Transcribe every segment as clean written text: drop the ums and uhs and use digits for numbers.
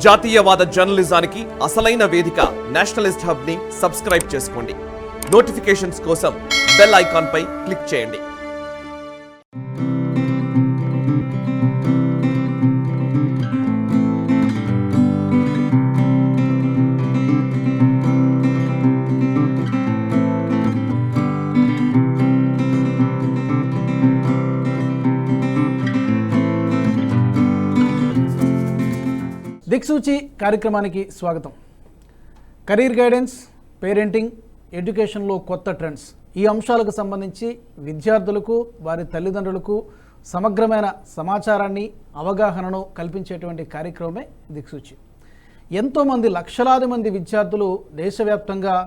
జాతీయవాద జర్నలిజానికి అసలైన వేదిక నేషనలిస్ట్ హబ్ ని సబ్స్క్రైబ్ చేసుకోండి. నోటిఫికేషన్స్ కోసం బెల్ ఐకాన్ పై క్లిక్ చేయండి. దిక్సూచి కార్యక్రమానికి స్వాగతం. కెరీర్ గైడెన్స్, పేరెంటింగ్, ఎడ్యుకేషన్లో కొత్త ట్రెండ్స్, ఈ అంశాలకు సంబంధించి విద్యార్థులకు వారి తల్లిదండ్రులకు సమగ్రమైన సమాచారాన్ని, అవగాహనను కల్పించేటువంటి కార్యక్రమమే దిక్సూచి. ఎంతోమంది లక్షలాది మంది విద్యార్థులు దేశవ్యాప్తంగా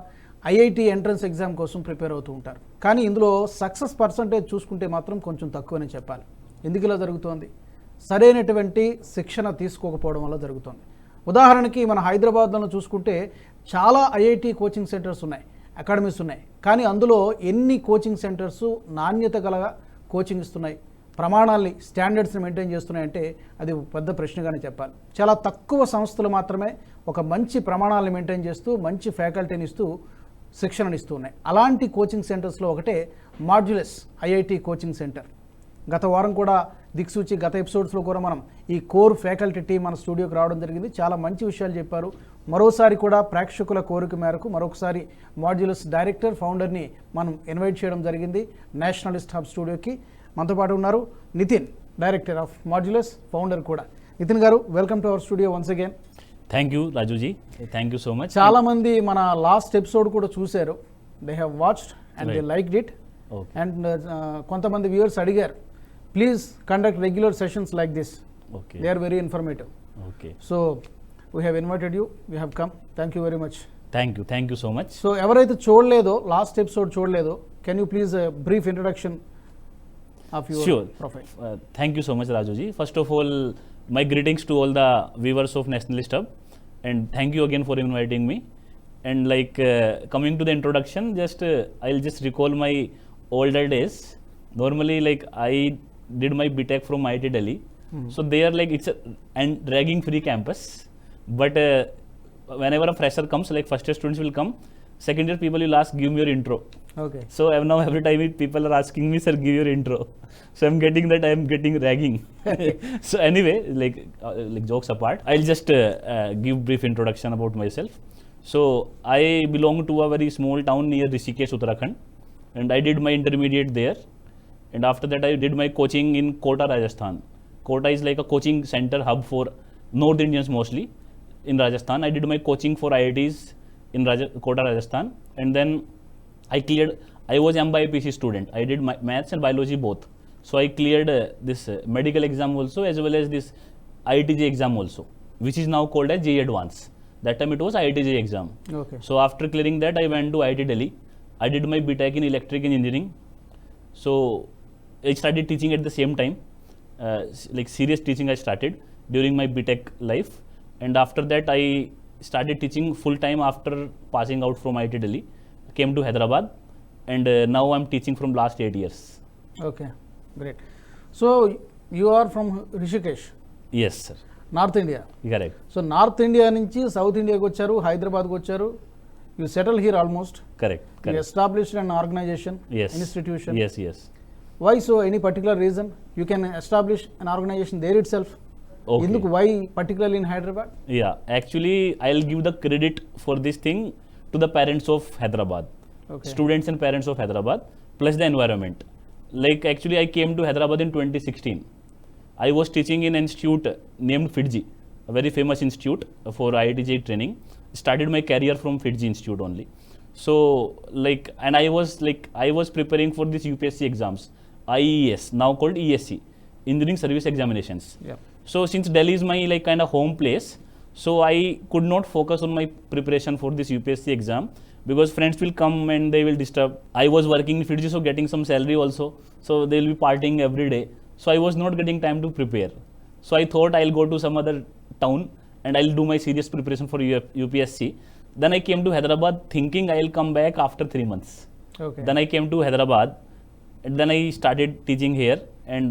ఐఐటి ఎంట్రన్స్ ఎగ్జామ్ కోసం ప్రిపేర్ అవుతూ ఉంటారు. కానీ ఇందులో సక్సెస్ పర్సంటేజ్ చూసుకుంటే మాత్రం కొంచెం తక్కువనే చెప్పాలి. ఎందుకు ఇలా జరుగుతోంది? సరైనటువంటి శిక్షణ తీసుకోకపోవడం వల్ల జరుగుతుంది. ఉదాహరణకి మన హైదరాబాద్లో చూసుకుంటే చాలా ఐఐటి కోచింగ్ సెంటర్స్ ఉన్నాయి, అకాడమీస్ ఉన్నాయి. కానీ అందులో ఎన్ని కోచింగ్ సెంటర్స్ నాణ్యత గల కోచింగ్ ఇస్తున్నాయి, ప్రమాణాల్ని, స్టాండర్డ్స్ని మెయింటైన్ చేస్తున్నాయంటే అది పెద్ద ప్రశ్నగానే చెప్పాలి. చాలా తక్కువ సంస్థలు మాత్రమే ఒక మంచి ప్రమాణాలను మెయింటైన్ చేస్తూ మంచి ఫ్యాకల్టీని ఇస్తూ శిక్షణను ఇస్తూ ఉన్నాయి. అలాంటి కోచింగ్ సెంటర్స్లో ఒకటే మాడ్యులస్ ఐఐటి కోచింగ్ సెంటర్. గత వారం కూడా దిక్సూచి గత ఎపిసోడ్స్లో కూడా మనం ఈ కోర్ ఫ్యాకల్టీ టీం మన స్టూడియోకి రావడం జరిగింది. చాలా మంచి విషయాలు చెప్పారు. మరోసారి కూడా ప్రేక్షకుల కోరిక మేరకు మరొకసారి మాడ్యులస్ డైరెక్టర్, ఫౌండర్ని మనం ఇన్వైట్ చేయడం జరిగింది నేషనలిస్ట్ హబ్ స్టూడియోకి. మనతో పాటు ఉన్నారు Nitin, director of modulus, founder కూడా. నితిన్ గారు, welcome to our studio once again. Thank you రాజుజీ, thank you so much. చాలామంది మన లాస్ట్ ఎపిసోడ్ కూడా చూశారు, they have watched and they liked it. And కొంతమంది వ్యూవర్స్ అడిగారు, please conduct regular sessions like this. Okay. They are very informative. Okay. So we have invited you, you have come. Thank you very much. Thank you so much. So ఎవరైతే చూడలేదో, last episode చూడలేదో, can you please brief introduction of your profile? Thank you so much Rajuji. First of all, my greetings to all the viewers of Nationalist Hub, and thank you again for inviting me. And like coming to the introduction, just I'll just recall my older days. Normally, like I did my BTech from IIT Delhi. So there, like it's a ragging free campus, but whenever a fresher comes, like first year students will come, second year people will ask, give me your intro. Okay. So now every time people are asking me, sir, give your intro. So I'm getting that I'm getting ragging. So anyway, like jokes apart, I'll just give brief introduction about myself. So I belong to a very small town near Rishikesh, Uttarakhand, and I did my intermediate there. And after that I did my coaching in Kota, Rajasthan. Kota is like a coaching center hub for North Indians mostly in Rajasthan. I did my coaching for IITs in Kota, Rajasthan. And then I was MBIPC student. I did my maths and biology both. So I cleared this medical exam also, as well as this IITJ exam also, which is now called as JEE Advance. That time it was IITJ exam. Okay. So after clearing that, I went to IIT Delhi. I did my BTech in electrical engineering. So I started teaching at the same time, like serious teaching I started during my BTech life. And after that I started teaching full time after passing out from IIT Delhi. I came to Hyderabad, and now I'm teaching from last 8 years. Okay, great. So you are from Rishikesh? Yes sir. North India? Correct. So North India నుంచి South India కు వచ్చారు, హైదరాబాద్కు వచ్చారు. You settle here almost? Correct. You established an organization, yes, institution? Yes. Why so? Any particular reason? You can establish an organization there itself. Okay. Why particularly in Hyderabad? Yeah, actually I'll give the credit for this thing to the parents of Hyderabad. Okay. Students and parents of Hyderabad, plus the environment. Like actually I came to Hyderabad in 2016. I was teaching in an institute named FITJI, a very famous institute for IITJ training. Started my career from FITJI institute only. So like, and I was preparing for this UPSC exams, IES, now called ESC, Engineering Service Examinations. Yeah. So since Delhi is my like kind of home place, so I could not focus on my preparation for this UPSC exam, because friends will come and they will disturb. I was working in FITJI, so getting some salary also, so they will be partying every day. So I was not getting time to prepare. So I thought I'll go to some other town and I'll do my serious preparation for UPSC. Then I came to Hyderabad thinking I'll come back after 3 months. Okay. Then I came to Hyderabad, and then I started teaching here. And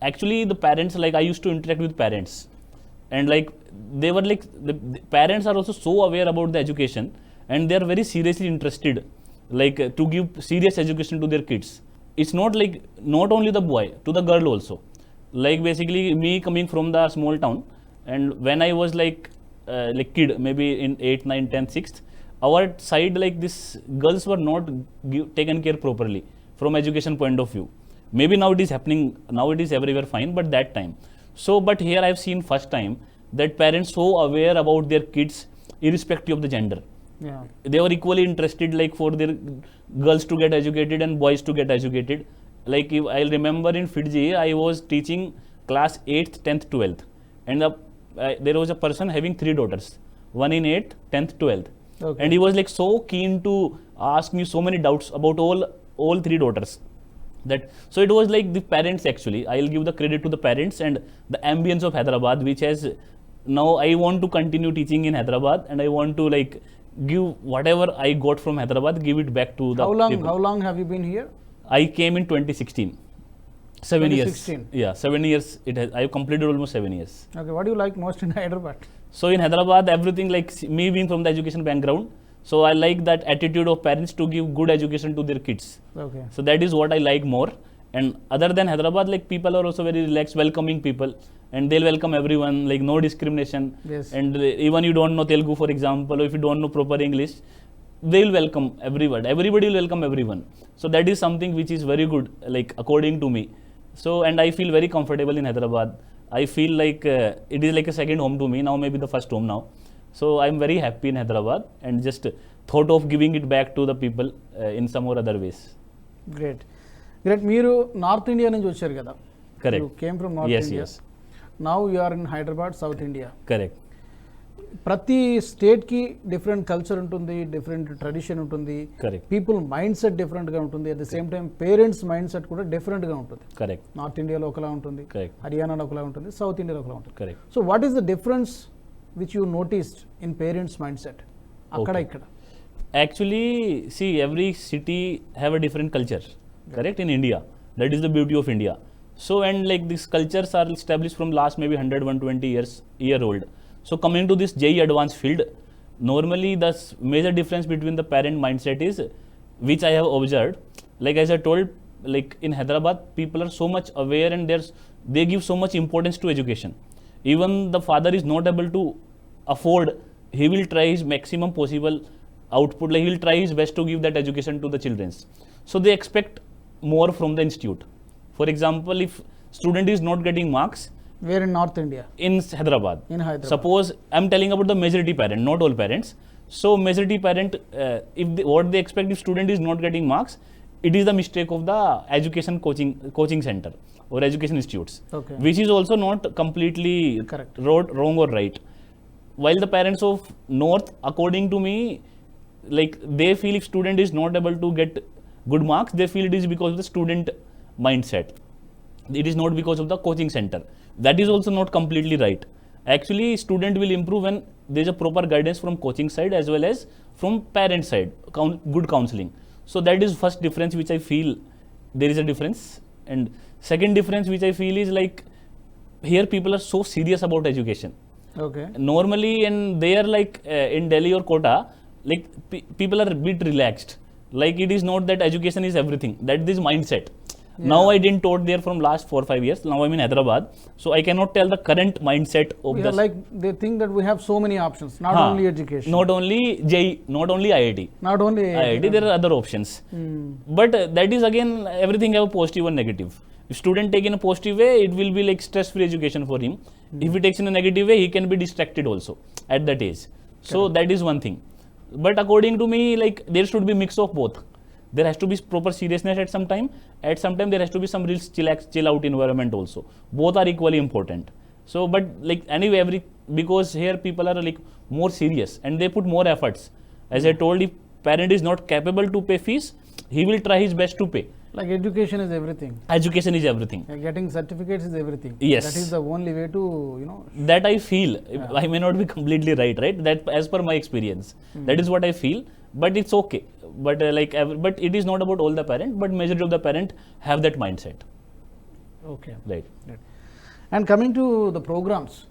actually the parents, like I used to interact with parents, and like they were like, the parents are also so aware about the education, and they are very seriously interested, like to give serious education to their kids. It's not like, not only the boy, to the girl also. Like basically me coming from the small town, and when I was like kid, maybe in 8th, 9th, 10th, 6th, our side, like this, girls were not taken care properly from education point of view. Maybe now it is happening, now it is everywhere fine, but that time. So, but here I've seen first time that parents so aware about their kids irrespective of the gender. Yeah. They were equally interested, like for their girls to get educated and boys to get educated. Like if I remember in Fiji, I was teaching class 8th, 10th, 12th, and there was a person having 3 daughters, one in 8th, 10th, 12th. Okay. And he was like so keen to ask me so many doubts about all 3 daughters. That, so it was like the parents actually, I'll give the credit to the parents and the ambience of Hyderabad, which has, now I want to continue teaching in Hyderabad, and I want to like give whatever I got from Hyderabad, give it back to the people. How long have you been here? I came in 2016. 7 years. 2016. Yeah, 7 years. I've completed almost 7 years. Okay, what do you like most in Hyderabad? So in Hyderabad, everything, like me being from the education background, so I like that attitude of parents to give good education to their kids. Okay. So that is what I like more. And other than Hyderabad, like people are also very relaxed, welcoming people, and they'll welcome everyone, like no discrimination. Yes. And even you don't know Telugu, for example, or if you don't know proper English, they'll welcome everyone. Everybody will welcome everyone. So that is something which is very good, like according to me. So, and I feel very comfortable in Hyderabad. I feel like it is like a second home to me, now maybe the first home now. So I'm very happy in Hyderabad, and just thought of giving it back to the people in some or other ways. Great. మీరు north India నుంచి వచ్చారు కదా? Correct. You came from North Yes, India. yes. Now you are in Hyderabad, South India. Correct. ప్రతి స్టేట్కి different culture ఉంటుంది, different tradition ఉంటుంది, Correct. People mind set డిఫరెంట్గా ఉంటుంది, at the same time parents mind set కూడా డిఫరెంట్గా ఉంటుంది. Correct. North ఇండియాలో ఒకలా ఉంటుంది, Correct. హర్యానాలో ఒకలా ఉంటుంది, సౌత్ ఇండియాలో ఒకలా ఉంటుంది. Correct. So what is the difference which you noticed in parents mind set అక్కడ Okay. ఇక్కడ? Actually, see, every city have a different culture, correct, in India. That is the beauty of India. So, and like these cultures are established from last maybe 100, 120 year old. So, coming to this JE advanced field, normally the major difference between the parent mindset is, which I have observed, like as I told, like in Hyderabad, people are so much aware, and they give so much importance to education. Even the father is not able to afford, he will try his maximum possible output, like he will try his best to give that education to the children. So they expect more from the institute. For example, if student is not getting marks where in North India? in Hyderabad, suppose I'm telling about the majority parent, not all parents. So majority parent, what they expect, if student is not getting marks, it is the mistake of the education coaching center or education institutes, Okay. which is also not completely Correct. wrong or right. While the parents of north, according to me, like they feel if student is not able to get good marks, they feel it is because of the student mindset. It is not because of the coaching center. That is also not completely right. Actually, student will improve when there is a proper guidance from coaching side as well as from parent side, good counseling. So that is first difference which I feel there is a difference. And second difference which I feel is like here people are so serious about education. Okay. Normally, and they are like in Delhi or Kota, like people are a bit relaxed. Like it is not that education is everything. That is mindset. Yeah. Now I didn't taught there from last 4 or 5 years. Now I'm in Hyderabad, so I cannot tell the current mindset of We the. are like they think that we have so many options, not only education, not only JEE, not only IIT. not only IIT, there are other options. But that is again, everything have a positive and negative. If student take in a positive way, it will be like stress-free education for him. If he takes in a negative way, he can be distracted also at that age. So that is one thing. But according to me, like there should be mix of both. There has to be proper seriousness at some time. At some time, there has to be some real chill out environment also. Both are equally important. So, but like anyway, because here people are like more serious and they put more efforts. As I told, if parent is not capable to pay fees, he will try his best to pay. like education is everything. Education is everything. Getting certificates is everything. Yes. That is the only way to, you know. That I feel. I may not be completely right? That as per my experience, that is what I feel. But it's okay. But but it is not about all the parent, but majority of the parent have that mindset. Okay. Right. And coming to the programs,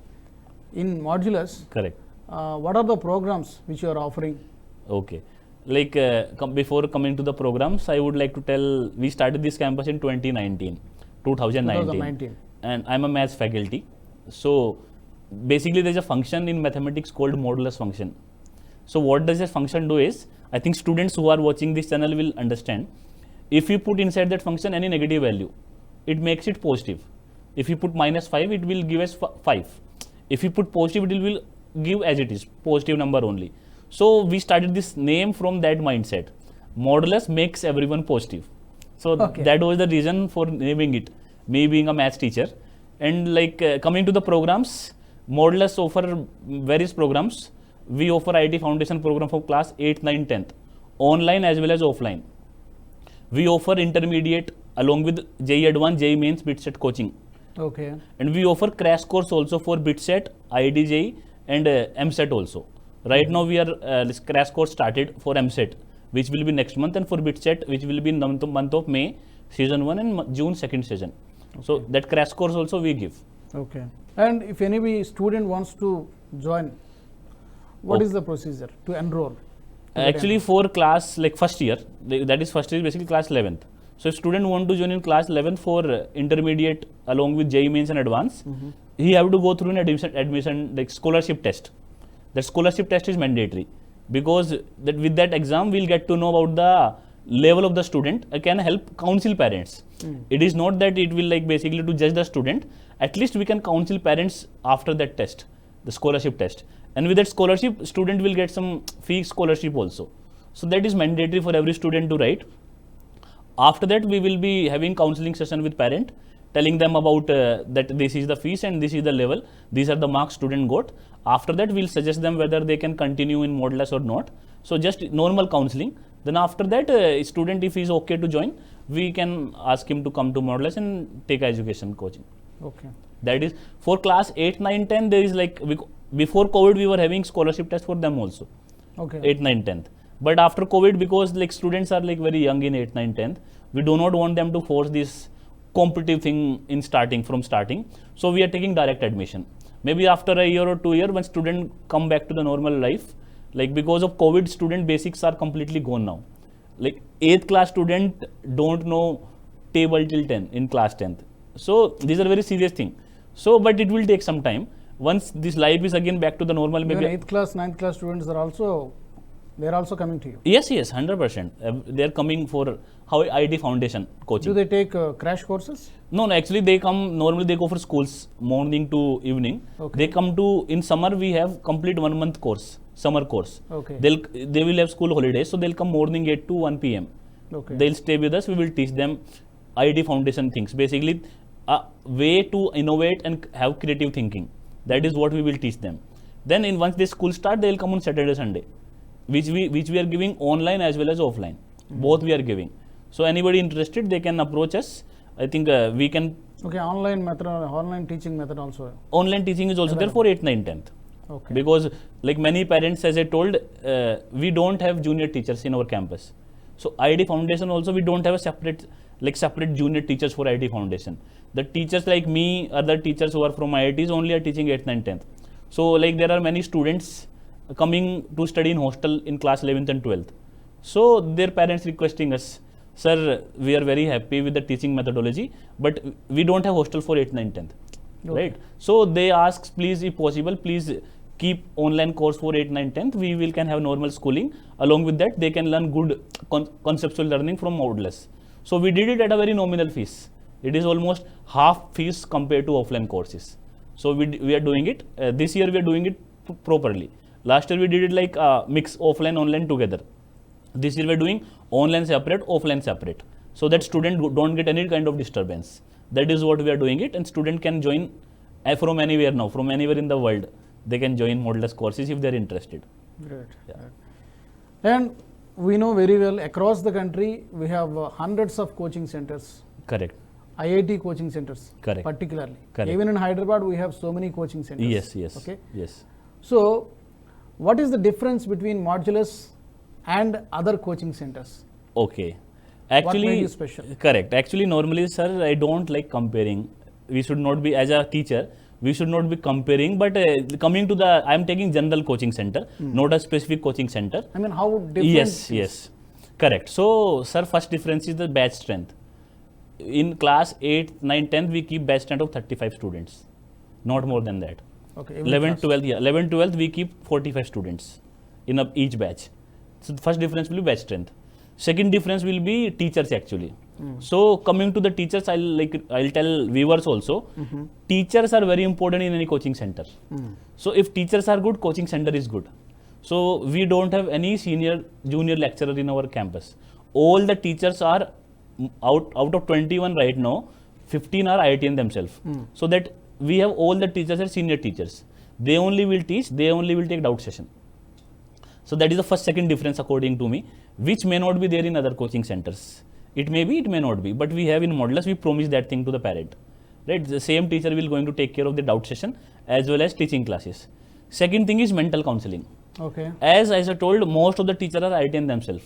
in Modulus, Correct. what are the programs which you are offering? Okay. Like before coming to the programs, I would like to tell we started this campus in 2019, and I'm a maths faculty. So basically, there's a function in mathematics called modulus function. So what does this function do is, I think students who are watching this channel will understand. If you put inside that function any negative value, it makes it positive. If you put -5, it will give us 5. If you put positive, it will give as it is, positive number only. So we started this name from that mindset. Modulus makes everyone positive. So that was the reason for naming it, me being a maths teacher. And like coming to the programs, Modulus offer various programs. We offer IIT Foundation program for class 8th, 9th, 10th, online as well as offline. We offer intermediate along with JEE Advanced, JEE Mains, BITSET coaching. Okay. And we offer crash course also for BITSET, IIT JEE and MSET also. Right now we are this crash course started for MSET, which will be next month, and for BITSET, which will be in the month of May, season 1 and June 2nd session. Okay. So that crash course also we give. Okay. And if any student wants to join, what is the procedure to enroll? Actually, for class like first year, that is first year basically class 11th. So if student want to join in class 11th for intermediate along with JEE Mains and Advanced, he have to go through an admission like scholarship test. The scholarship test is mandatory because that with that exam we'll get to know about the level of the student. Can help counsel parents. It is not that it will like basically to judge the student. At least we can counsel parents after that test, the scholarship test. And with that scholarship, student will get some fee scholarship also. So that is mandatory for every student to write. After that, we will be having counseling session with parent, telling them about that this is the fees and this is the level. These are the marks student got. After that, we'll suggest them whether they can continue in Modulus or not. So just normal counseling. Then after that, student if he is okay to join, we can ask him to come to Modulus and take education coaching. Okay. That is for class 8, 9, 10. There is like before COVID, we were having scholarship test for them also. Okay. 8, 9, 10th. But after COVID, because like students are like very young in 8, 9, 10th, we do not want them to force this competitive thing in from starting. So we are taking direct admission. Maybe after a year or 2 years, when student come back to the normal life, like because of COVID, student basics are completely gone now. Like 8th class student don't know table till 10 in class 10th. So these are very serious thing. So, but it will take some time. Once this life is again back to the normal, maybe 8th class, 9th class students are also, they are also coming to you. Yes, 100%. They are coming for IIT Foundation coaching. Do they take crash courses? No, actually they come, normally they go for schools, morning to evening. Okay. They come to, in summer we have complete 1 month course, summer course. Okay. They will have school holidays, so they'll come morning 8 to 1 p.m. Okay. They'll stay with us, we will teach them IIT Foundation things. Basically, a way to innovate and have creative thinking. That is what we will teach them. Then once the school start, they will come on Saturday, Sunday, which we are giving online as well as offline. Both we are giving. So anybody interested, they can approach us. I think we can. Okay, online method, online teaching method also. Online teaching is also there for 8th, 9th, 10th. Okay. Because like many parents, as I told, we don't have junior teachers in our campus. So IIT Foundation also, we don't have a separate junior teachers for IIT Foundation. The teachers like me, other teachers who are from IITs only are teaching 8th, 9th, 10th. So like there are many students coming to study in hostel in class 11th and 12th. So their parents requesting us, sir, we are very happy with the teaching methodology, but we don't have hostel for 8th, 9th, 10th. Okay. Right? So they ask, please, if possible, please keep online course for 8th, 9th, 10th. We can have normal schooling. Along with that, they can learn good conceptual learning from Modulus. So we did it at a very nominal fees. It is almost half fees compared to offline courses. So we are doing it. This year we are doing it properly. Last year we did it like mix offline, online together. This year we are doing online separate, offline separate. So that student don't get any kind of disturbance. That is what we are doing it, and student can join from anywhere now, from anywhere in the world. They can join Modulus courses if they are interested. Great. Yeah. Great. And we know very well across the country we have hundreds of coaching centers. Correct. IIT coaching centers. Correct. Particularly. Correct. Even in Hyderabad we have so many coaching centers. Yes. Okay. Yes. So, what is the difference between Modulus and other coaching centers? Okay. Actually, what made you special? Correct. Actually, normally, sir, I don't like comparing. We should not be, as a teacher, We should not be comparing, but coming to the, I am taking general coaching center, not a specific coaching center. I mean, how different? Yes, correct. So, sir, first difference is the batch strength. In class 8, 9, 10, we keep batch strength of 35 students, not more than that. Okay. 11, 12, 12, we keep 45 students in each batch. So, the first difference will be batch strength. Second difference will be teachers actually. So, coming to the teachers, I'll tell viewers also, teachers are very important in any coaching center. So, if teachers are good, coaching center is good. So, we don't have any senior, junior lecturer in our campus. All the teachers are out of 21 right now, 15 are IITians themselves. So that we have all the teachers are senior teachers. They only will teach, they only will take doubt session. So that is the first, second difference according to me, which may not be there in other coaching centers. It may be, it may not be, but we have in Modulus, we promise that thing to the parent. Right? The same teacher will going to take care of the doubt session as well as teaching classes. Second thing is mental counseling. Okay. As I told, most of the teachers are IITians themselves.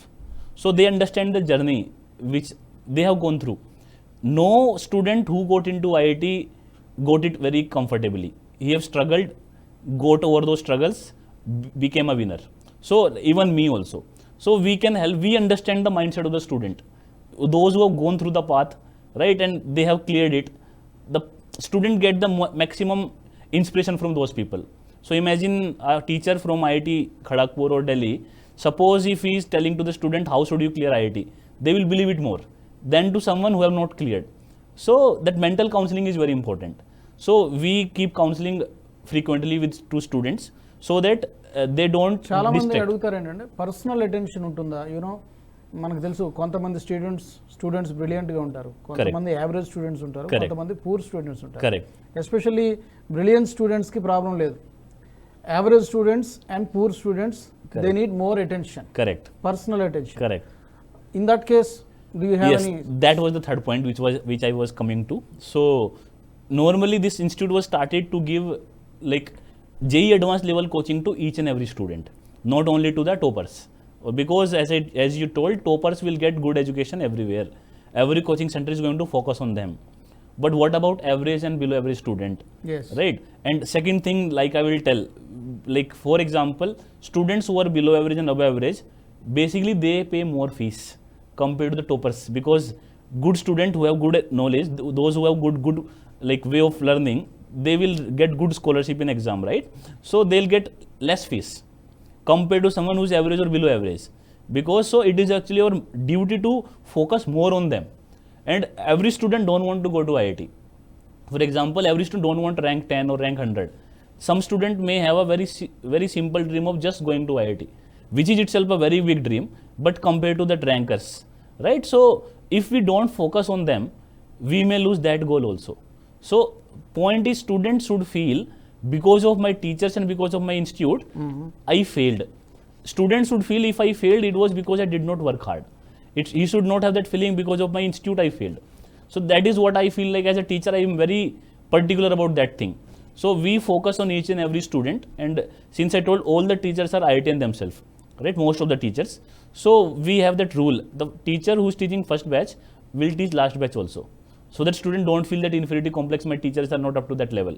So they understand the journey which they have gone through. No student who got into IIT got it very comfortably. He have struggled, got over those struggles, became a winner. So even me also. So we can help, we understand the mindset of the student. Those who have gone through the path, right, and they have cleared it, the student get the maximum inspiration from those people. So imagine a teacher from IIT Kharagpur or Delhi, suppose if he is telling to the student, how should you clear IIT? They will believe it more than to someone who have not cleared. So that mental counseling is very important. So we keep counseling frequently with two students so that they don't చాలా మంది distract. అడుగుతారు ఏంటంటే personal attention ఉంటుందా? You know మనకు తెలుసు కొంతమంది students బ్రిలియంట్గా ఉంటారు, కొంతమంది యావరేజ్ స్టూడెంట్స్ ఉంటారు, కొంతమంది పూర్ స్టూడెంట్స్ ఉంటారు. Correct. ఎస్పెషల్లీ బ్రిలియంట్ స్టూడెంట్స్కి ప్రాబ్లం లేదు. Average students and poor students they need more attention. Correct. Personal attention. Correct. In that case do you have Yes, any? that was the third point which I was coming to. So normally this institute was started to give like JEE advanced level coaching to each and every student, not only to the toppers. Because as you told, toppers will get good education everywhere. Every coaching center is going to focus on them. But what about average and below average student? Yes. Right. And second thing, like I will tell, like for example, students who are below average and above average, basically they pay more fees compared to the toppers, because good students who have good knowledge, those who have good like way of learning, they will get good scholarship in exam, right? So they'll get less fees compared to someone who's average or below average, because so it is actually our duty to focus more on them. And every student don't want to go to IIT. For example, every student don't want rank 10 or rank 100. Some student may have a very simple dream of just going to IIT, which is itself a very big dream, but compared to that rankers, right? So if we don't focus on them, we may lose that goal also. So point is, students should feel, because of my teachers and because of my institute, I failed. Students should feel, if I failed, it was because I did not work hard. He should not have that feeling, because of my institute I failed. So that is what I feel like as a teacher. I am very particular about that thing. So we focus on each and every student, and since I told all the teachers are IITians themselves, right, most of the teachers, so we have that rule, the teacher who is teaching first batch will teach last batch also, so that student don't feel that inferiority complex, my teachers are not up to that level.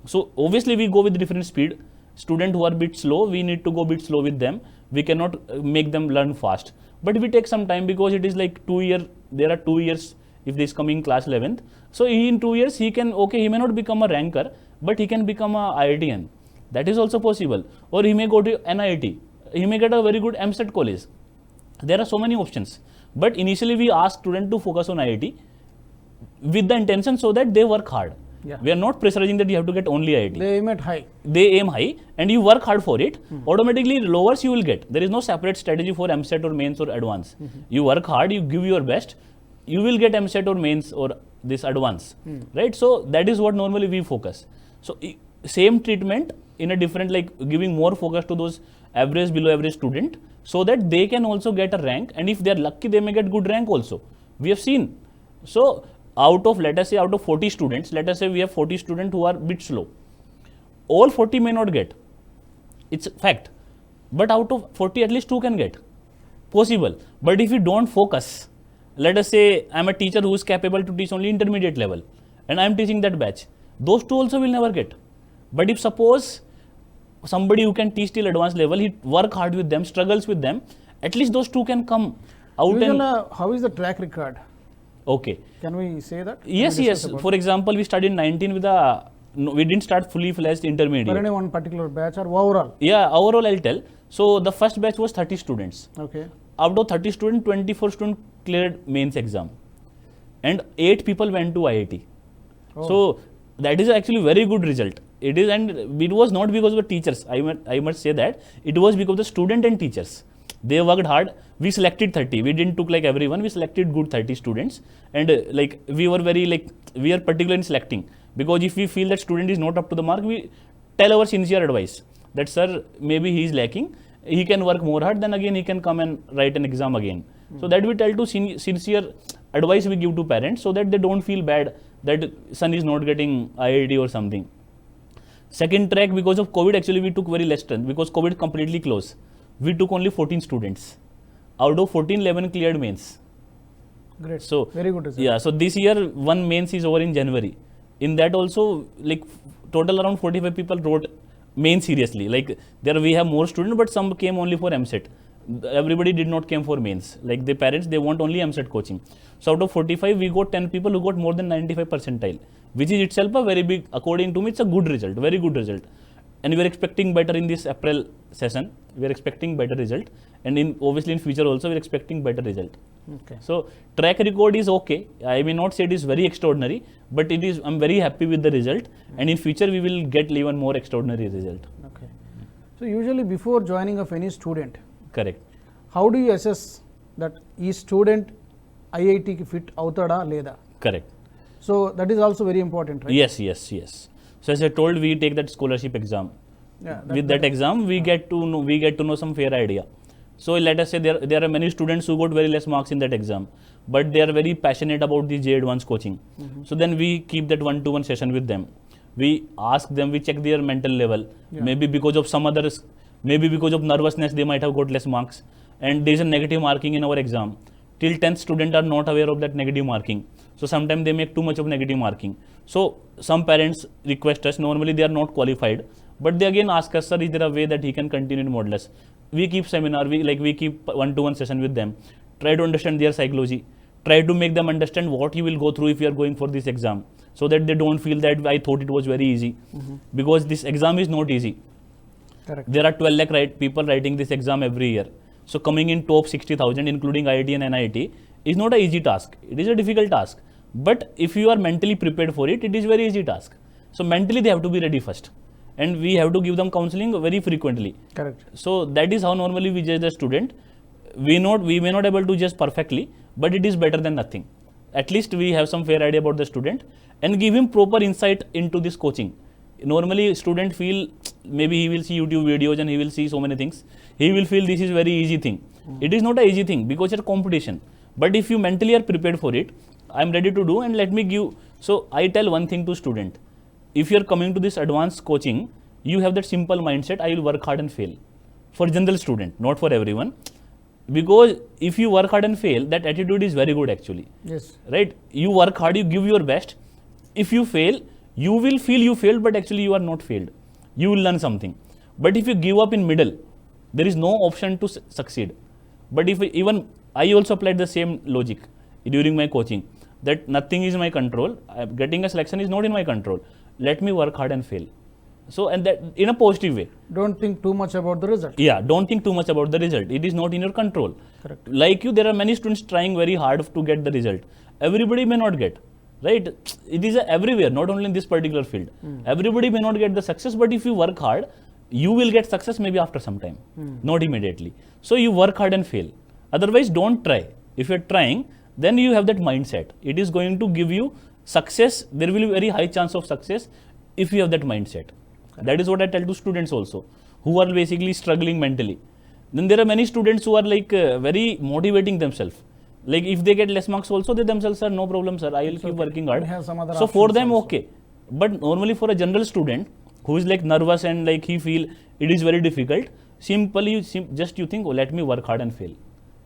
So obviously we go with different speed. Student who are bit slow, we need to go bit slow with them. We cannot make them learn fast, but we take some time, because it is like 2 years, there are 2 years if this coming class 11th. So in 2 years he can, okay, he may not become a ranker, but he can become a IITian. That is also possible. Or he may go to NIT. He may get a very good MSET college. There are so many options. But initially we ask students to focus on IIT with the intention so that they work hard. Yeah. We are not pressurizing that you have to get only IIT. They aim at high. They aim high and you work hard for it. Automatically lowers you will get. There is no separate strategy for MSET or mains or advance. You work hard, you give your best, you will get MSET or mains or this advance. Right? So that is what normally we focus. So same treatment in a different, like giving more focus to those average, below average student, so that they can also get a rank, and if they are lucky, they may get good rank also. We have seen. So out of, let us say, out of 40 students, let us say we have 40 students who are bit slow. All 40 may not get. It's a fact. But out of 40, at least 2 can get. Possible. But if you don't focus, let us say I am a teacher who is capable to teach only intermediate level, and I am teaching that batch. Those 2 also will never get. But if suppose somebody who can teach till advanced level, he work hard with them, struggles with them, at least those two can come out. Usually, and how is the track record? okay. Can we say that? Yes, yes. For example, we studied 19 with a, no, we didn't start fully fledged intermediate. For any one particular batch or overall? Yeah, overall I'll tell. So the first batch was 30 students. Okay. Out of 30 students, 24 students cleared mains exam. And 8 people went to IIT. Oh. So that is actually very good result. It is, and it was not because of the teachers. I must say that. It was because of the student and teachers. They worked hard. We selected 30. We didn't took like everyone. We selected good 30 students. And like we were very like, we are particular in selecting. Because if we feel that student is not up to the mark, we tell our sincere advice that sir, maybe he is lacking. He can work more hard. Then again, he can come and write an exam again. So that we tell to sincere advice we give to parents so that they don't feel bad that son is not getting IIT or something. Second track, because of COVID, actually we took very less strength because COVID completely closed. We took only 14 students. Out of 14, 11 cleared mains. Great. So very good result. yeah, so this year one mains is over in January. In that also, like total around 45 people wrote main seriously. Like there we have more students, but some came only for MSET. Everybody did not came for mains. Like the parents, they want only MSET coaching. So out of 45, we got 10 people who got more than 95 percentile, which is itself a very big, according to me, it's a good result, very good result. And we are expecting better in this April session. We are expecting better result. And in obviously in future also, we are expecting better result. Okay. So track record is okay. I may not say it is very extraordinary, but it is, I'm very happy with the result. And in future, we will get even more extraordinary result. Okay. So usually before joining of any student, Correct. how do you assess that each student IIT ki fit avutada leda? Correct. So that is also very important, right? Yes, yes, yes. So as I told, we take that scholarship exam. Yeah, With that exam, we get to know some fair idea. So let us say there are many students who got very less marks in that exam, but they are very passionate about the J Advanced coaching. So then we keep that one-to-one session with them. We ask them, we check their mental level. Yeah. Maybe because of some others, maybe because of nervousness, they might have got less marks. And there is a negative marking in our exam. Till 10th students are not aware of that negative marking. So sometimes they make too much of negative marking. So some parents request us, normally they are not qualified, but they again ask us, sir, is there a way that he can continue in Modulus? We keep seminar, we keep one-to-one session with them, try to understand their psychology, try to make them understand what he will go through if you are going for this exam, so that they don't feel that I thought it was very easy, because this exam is not easy. Correct. There are 12 lakh people writing this exam every year. So coming in top 60,000, including IIT and NIT, is not an easy task. It is a difficult task. But if you are mentally prepared for it, it is very easy task. So mentally they have to be ready first. And we have to give them counseling very frequently. Correct. So that is how normally we judge the student. We may not able to judge perfectly, but it is better than nothing. At least we have some fair idea about the student and give him proper insight into this coaching. Normally student feel, maybe he will see YouTube videos and he will see so many things. He will feel this is very easy thing. It is not an easy thing because it's a competition. But if you mentally are prepared for it, I am ready to do and let me give. So I tell one thing to student. If you are coming to this advanced coaching, you have that simple mindset, I will work hard and fail. For general student, not for everyone. Because if you work hard and fail, that attitude is very good actually. Yes. Right? You work hard, you give your best. If you fail, you will feel you failed, but actually you are not failed. You will learn something. But if you give up in middle, there is no option to succeed. But if even I also applied the same logic during my coaching, that nothing is in my control. Getting a selection is not in my control. Let me work hard and fail. So, and that in a positive way. Don't think too much about the result. Yeah, don't think too much about the result. It is not in your control. Correct. Like you, there are many students trying very hard to get the result. Everybody may not get, right? It is everywhere, not only in this particular field. Everybody may not get the success, but if you work hard, you will get success maybe after some time, not immediately. So you work hard and fail. Otherwise, don't try. If you're trying, then you have that mindset. It is going to give you success. There will be very high chance of success if you have that mindset. That is what I tell to students also, who are basically struggling mentally. Then there are many students who are like very motivating themselves. Like if they get less marks also, they themselves are no problem, sir. I will keep working hard. We have some other So for options them, also. okay. But normally for a general student who is like nervous and like he feel it is very difficult, simply just you think, oh, let me work hard and fail.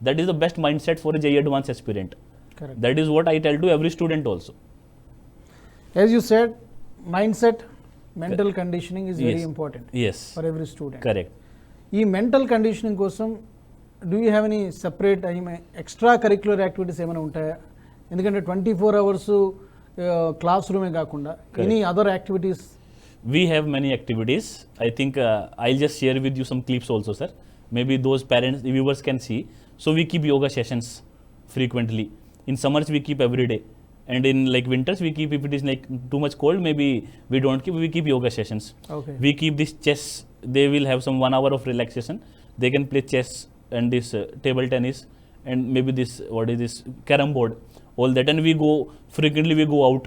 That is the best mindset for a JEE Advanced aspirant. Correct. That is what I tell to every student also. As you said, mindset mental conditioning is very Yes. Important Yes. For every student. Correct. ఈ mental conditioning కోసం do you have any separate extra curricular activities ఏమైనా ఉంటాయా? ఎందుకంటే 24 hours class రూమే కాకుండా any other activities? We have many activities. I think I'll just share with you some clips also, sir. Maybe those parents, viewers can see. So we keep yoga sessions frequently. In summers we keep every day. And in like winters we keep, if it is like too much cold, maybe we don't keep, we keep yoga sessions. Okay. We keep this chess. They will have some 1 hour of relaxation. They can play chess and this table tennis and maybe this, what is this, carom board, all that. And we go, frequently we go out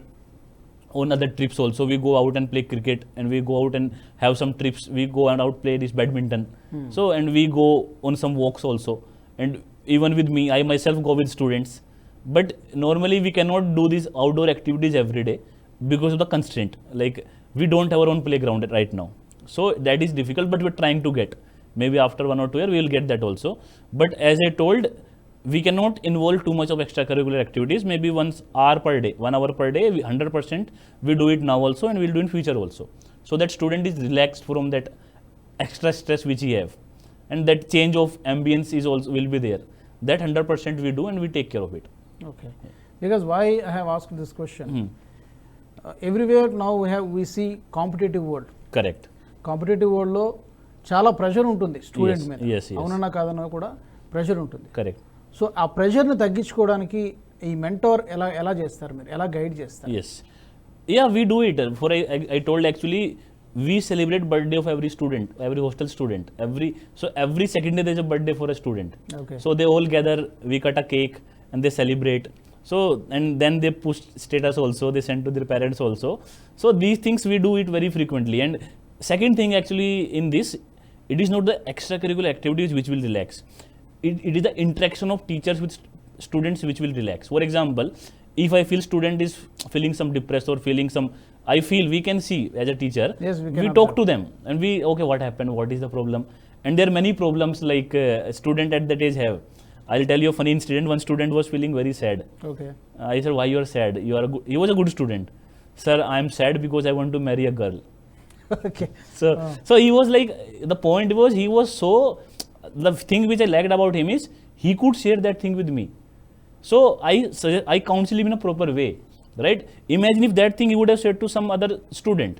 on other trips also. We go out and play cricket, and we go out and have some trips. We go and out play this badminton. So, and we go on some walks also. And even with me, I myself go with students. But normally we cannot do these outdoor activities every day because of the constraint. Like we don't have our own playground right now. So that is difficult, but we're trying to get. Maybe after 1 or 2 years, we will get that also. But as I told, we cannot involve too much of extracurricular activities. Maybe 1 hour per day, 1 hour per day, 100% we do it now also, and we'll do in future also. So that student is relaxed from that extra stress which he have, and that change of ambience is also will be there. That 100% we do, and we take care of it. Okay. Because why I have asked this question? Everywhere now we see competitive world. Correct. Competitive వరల్డ్లో చాలా pressure ఉంటుంది student మీద. yes. అవునన్నా కాదన్నా కూడా pressure ఉంటుంది. Correct. So ఆ ప్రెషర్ని తగ్గించుకోవడానికి ఈ మెంటోర్ ఎలా చేస్తారు, మీరు ఎలా గైడ్ చేస్తారు? Yes. Yeah, we do it. For I told actually, we celebrate birthday of every student, every hostel student. Every second day there is a birthday for a student. Okay. So they all gather, we cut a cake and they celebrate. So, and then they push status also, they send to their parents also. So these things we do it very frequently. And second thing actually in this, it is not the extracurricular activities which will relax. It is the interaction of teachers with students which will relax. For example, if I feel student is feeling some depressed or feeling some, I feel we can see as a teacher, Yes, we can talk observe. to them and we, okay, what happened, what is the problem? And there are many problems like a student at that age have. I'll tell you a funny incident. One student was feeling very sad. Okay. I said, why you are sad? You are he was a good student. Sir, I am sad because I want to marry a girl. Okay. So he was like, the point was he was so, the thing which I liked about him is he could share that thing with me. So I counsel him in a proper way, right? Imagine if that thing he would have said to some other student.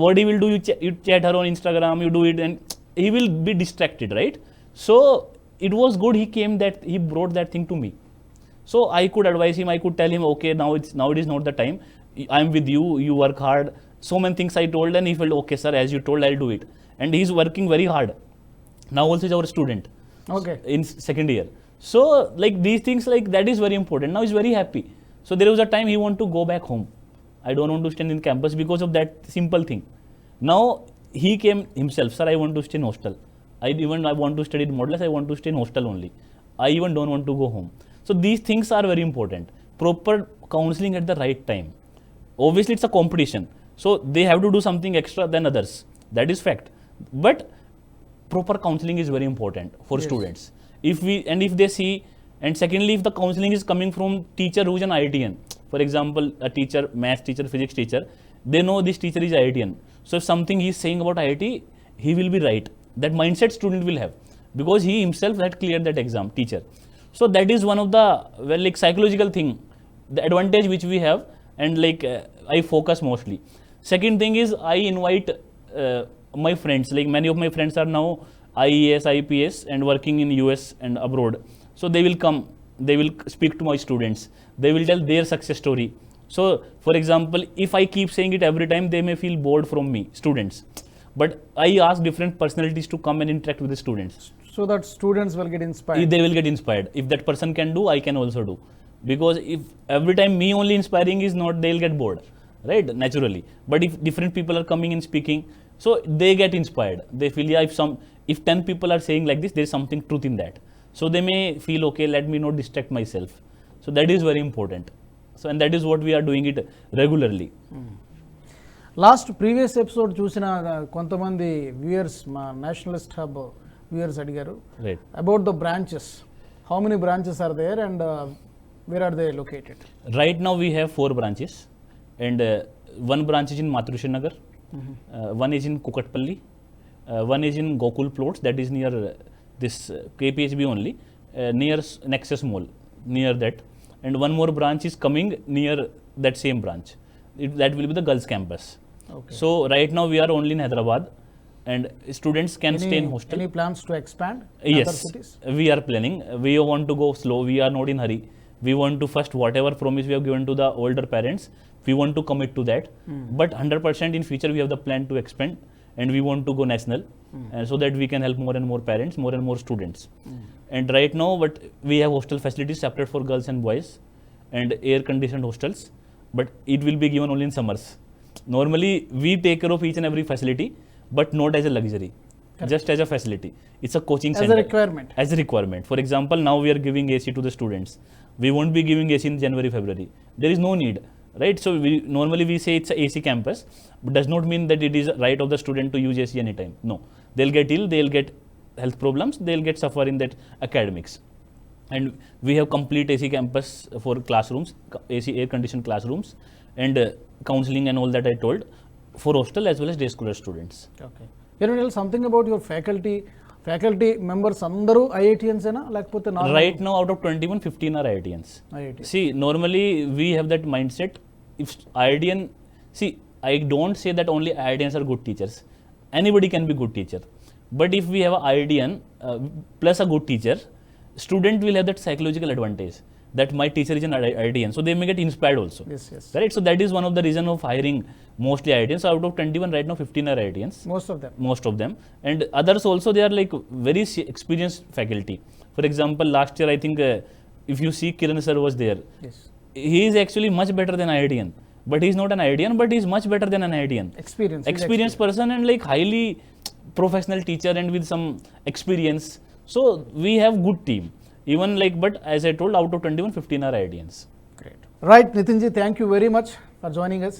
What he will do, you chat her on Instagram, you do it, and he will be distracted, right? So it was good he brought that thing to me. So I could advise him, I could tell him, okay, now it is not the time. I am with you, you work hard. So many things I told, and he felt, okay sir, as you told, I'll do it. And he's working very hard. Now also is our student. Okay. In second year. So like these things, like that is very important. Now he's very happy. So there was a time he want to go back home. I don't want to stay in campus because of that simple thing. Now he came himself, sir, I want to stay in hostel. I want to study in Modulus, I want to stay in hostel only. I even don't want to go home. So these things are very important. Proper counseling at the right time. Obviously it's a competition. So they have to do something extra than others. That is fact. But proper counseling is very important for Yes. students. If they see, and secondly, if the counseling is coming from teacher who is an IITian, for example, a teacher, math teacher, physics teacher, they know this teacher is IITian. So if something he is saying about IIT, he will be right. That mindset student will have because he himself had cleared that exam, teacher. So that is one of the like psychological thing, the advantage which we have, and like I focus mostly. Second thing is I invite my friends, like many of my friends are now IAS, IPS and working in US and abroad. So they will come, they will speak to my students, they will tell their success story. So for example, if I keep saying it every time, they may feel bored from me, students. But I ask different personalities to come and interact with the students. So that students will get inspired. They will get inspired. If that person can do, I can also do. Because if every time me only inspiring is not, they'll get bored, right? Naturally. But if different people are coming and speaking, so they get inspired. They feel, yeah, if 10 people are saying like this, there is something truth in that. So they may feel, okay, let me not distract myself. So that is very important. So and that is what we are doing it regularly. Last previous episode చూసిన కొంతమంది viewers, మా nationalist hub viewers అడిగారు Right. About the branches. How many branches are there and where are they located? Right now we have 4 branches, and one branch is in Maarthaanda, One is in Kochattil, one is in Gokul Plots, that is near this KPHB only, near Nexus Mall, near that. And one more branch is coming near that same branch. That will be the girls' campus. Okay. So right now we are only in Hyderabad, and students can stay in hostel. Any plans to expand in other Yes, cities? we are planning. We want to go slow. We are not in hurry. We want to first, whatever promise we have given to the older parents, we want to commit to that. But 100% in future we have the plan to expand, and we want to go national, and so that we can help more and more parents, more and more students. And right now, but we have hostel facilities separate for girls and boys, and air-conditioned hostels. But it will be given only in summers. Normally, we take care of each and every facility, but not as a luxury, just as a facility. It's a coaching center. As a requirement. As a requirement. For example, now we are giving AC to the students. We won't be giving AC in January, February. There is no need, right? So normally we say it's a AC campus, but does not mean that it is right of the student to use AC anytime. No, they'll get ill, they'll get health problems, they'll get suffer in that academics. And we have complete AC campus for classrooms, AC air-conditioned classrooms, and counseling and all that I told, for hostel as well as day scholar students. Okay. Can you tell something about your faculty? Faculty members అందరూ IITians ఏనా లేకపోతే Right now out of 21, 15 are IITians. IIT. See, normally we have that mindset. If IITian, see, I don't say that only IITians are good teachers. Anybody can be good teacher. But if we have an IITian plus a good teacher, student will have that psychological advantage that my teacher is an IITian. So they may get inspired also. Yes, yes. Right? So that is one of the reason of hiring mostly IITians. So out of 21, right now 15 are IITians. Most of them. Most of them. And others also, they are like very experienced faculty. For example, last year I think if you see Kiran sir was there. Yes. He is actually much better than IITian. But he is not an IITian, but he is much better than an IITian. Experienced person and like highly professional teacher and with some experience. So we have good team. Even like, but as I told, out of 21, 15 are IITians. Great. Right, Nitinji, thank you very much for joining us.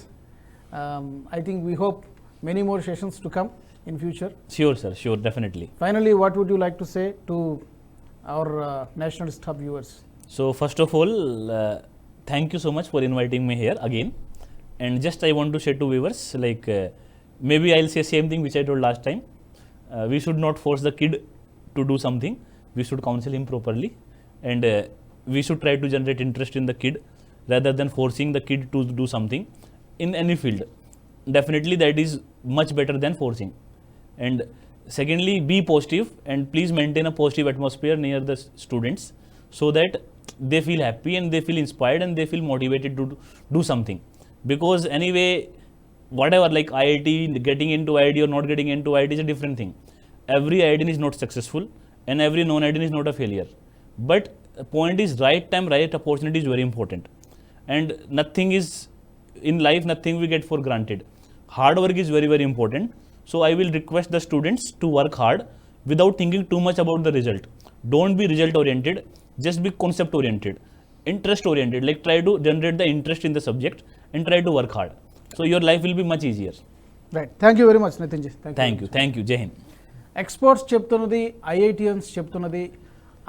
I think we hope many more sessions to come in future. Sure, sir. Sure, definitely. Finally, what would you like to say to our Nationalist Hub viewers? So first of all, thank you so much for inviting me here again. And just I want to say to viewers, like maybe I'll say same thing which I told last time. We should not force the kid to do something. We should counsel him properly, and we should try to generate interest in the kid rather than forcing the kid to do something in any field. Definitely that is much better than forcing. And secondly, be positive and please maintain a positive atmosphere near the students so that they feel happy and they feel inspired and they feel motivated to do something. Because anyway, whatever, like IIT, getting into IIT or not getting into IIT is a different thing. Every IIT is not successful and every non-IIT is not a failure. But the point is, right time, right opportunity is very important. And nothing is, in life, nothing we get for granted. Hard work is very, very important. So I will request the students to work hard without thinking too much about the result. Don't be result oriented, just be concept oriented, interest oriented, like try to generate the interest in the subject and try to work hard. So your life will be much easier. Right. Thank you very much, Nitinji. Thank you. Jai Hind. Experts చెప్తున్నది, IITians చెప్తున్నది,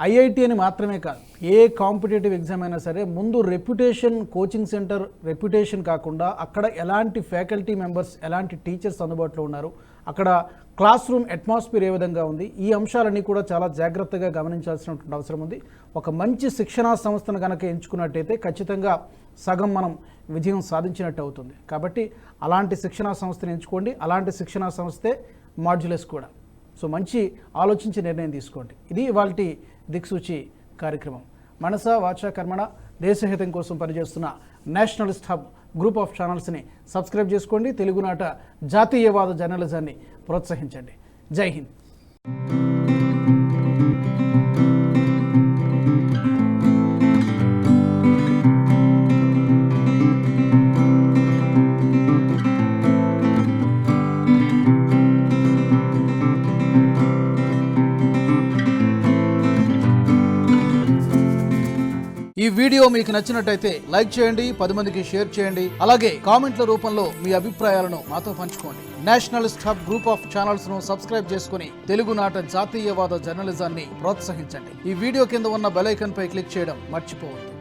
IIT అని మాత్రమే కాదు, ఏ competitive exam అయినా సరే ముందు reputation, coaching centre reputation కాకుండా అక్కడ ఎలాంటి ఫ్యాకల్టీ మెంబర్స్, ఎలాంటి టీచర్స్ అందుబాటులో ఉన్నారు, అక్కడ క్లాస్ రూమ్ అట్మాస్ఫియర్ ఏ విధంగా ఉంది, ఈ అంశాలన్నీ కూడా చాలా జాగ్రత్తగా గమనించాల్సినటువంటి అవసరం ఉంది. ఒక మంచి శిక్షణా సంస్థను కనుక ఎంచుకున్నట్టయితే ఖచ్చితంగా సగం మనం విజయం సాధించినట్టు అవుతుంది. కాబట్టి అలాంటి శిక్షణా సంస్థను ఎంచుకోండి. అలాంటి శిక్షణా సంస్థే మాడ్యులస్ కూడా. సో మంచి ఆలోచించి నిర్ణయం తీసుకోండి. ఇది ఇవాల్టి దిక్సూచి కార్యక్రమం. మనస వాచ కర్మణ దేశహితం కోసం పనిచేస్తున్న నేషనలిస్ట్ హబ్ గ్రూప్ ఆఫ్ ఛానల్స్ని సబ్స్క్రైబ్ చేసుకోండి. తెలుగునాట జాతీయవాద జర్నలిజాన్ని ప్రోత్సహించండి. జై హింద్. ఈ వీడియో మీకు నచ్చినట్టయితే లైక్ చేయండి, 10 మందికి షేర్ చేయండి. అలాగే కామెంట్ల రూపంలో మీ అభిప్రాయాలను మాతో పంచుకోండి. Nationalist hub group of channels ను సబ్స్క్రైబ్ చేసుకుని తెలుగునాట జాతీయవాద జర్నలిజాన్ని ప్రోత్సహించండి. ఈ వీడియో కింద ఉన్న బెల్ ఐకాన్ పై క్లిక్ చేయడం మర్చిపోవద్దు.